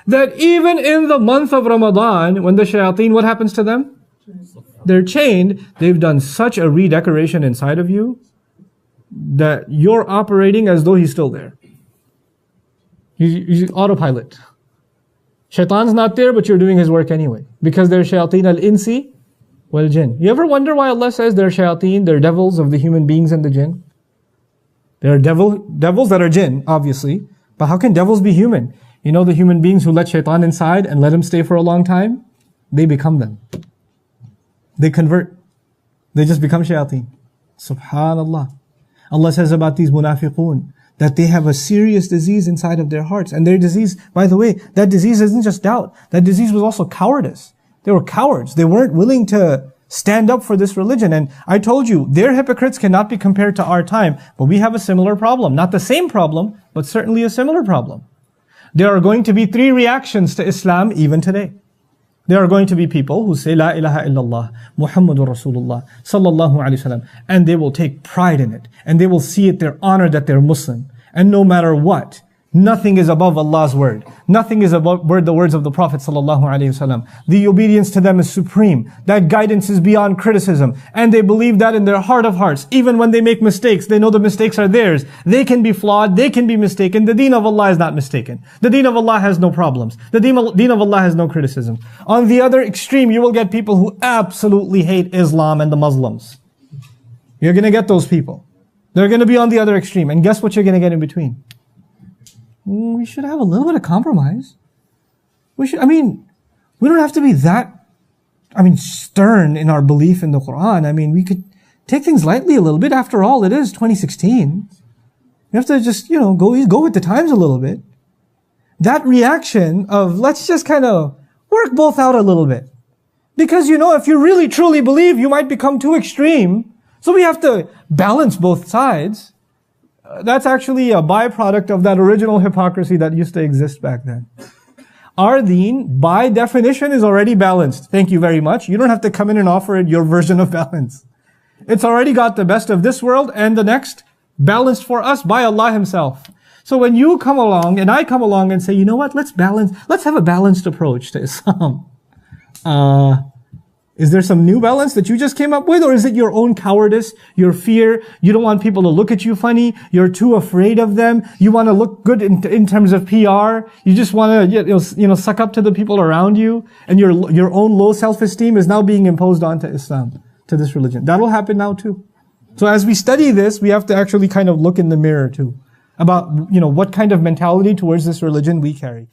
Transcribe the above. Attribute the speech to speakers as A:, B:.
A: that even in the month of Ramadan, when the shayateen, what happens to them? They're chained. They've done such a redecoration inside of you that you're operating as though he's still there. He's autopilot. Shaitan's not there, but you're doing his work anyway. Because they're shayateen al-insi wal-jinn. You ever wonder why Allah says they're shayateen, they're devils of the human beings and the jinn? There are devils that are jinn, obviously. But how can devils be human? You know the human beings who let shaitan inside and let him stay for a long time? They become them. They convert. They just become shayateen. Subhanallah. Allah says about these munafiqun that they have a serious disease inside of their hearts. And their disease, by the way, that disease isn't just doubt. That disease was also cowardice. They were cowards. They weren't willing to stand up for this religion. And I told you, their hypocrites cannot be compared to our time. But we have a similar problem. Not the same problem, but certainly a similar problem. There are going to be 3 reactions to Islam even today. There are going to be people who say, La ilaha illallah, Muhammadur Rasulullah, sallallahu alayhi wasallam, and they will take pride in it. And they will see it their honor that they're Muslim. And no matter what, nothing is above Allah's word. Nothing is above the words of the Prophet sallallahu alaihi wasallam. The obedience to them is supreme. That guidance is beyond criticism. And they believe that in their heart of hearts. Even when they make mistakes, they know the mistakes are theirs. They can be flawed. They can be mistaken. The deen of Allah is not mistaken. The deen of Allah has no problems. The deen of Allah has no criticism. On the other extreme, you will get people who absolutely hate Islam and the Muslims. You're going to get those people. They're going to be on the other extreme. And guess what you're going to get in between? We should have a little bit of compromise. We don't have to be that, stern in our belief in the Quran. We could take things lightly a little bit. After all, it is 2016. You have to just, go with the times a little bit. That reaction of, let's just kind of work both out a little bit. Because, if you really truly believe, you might become too extreme. So we have to balance both sides. That's actually a byproduct of that original hypocrisy that used to exist back then. Our deen, by definition, is already balanced. Thank you very much. You don't have to come in and offer it your version of balance. It's already got the best of this world and the next, balanced for us by Allah Himself. So when you come along and I come along and say, you know what, let's have a balanced approach to Islam. Is there some new balance that you just came up with? Or is it your own cowardice, your fear? You don't want people to look at you funny. You're too afraid of them. You want to look good in terms of PR. You just want to, suck up to the people around you. And your own low self-esteem is now being imposed onto Islam, to this religion. That'll happen now too. So as we study this, we have to actually kind of look in the mirror too. About, what kind of mentality towards this religion we carry.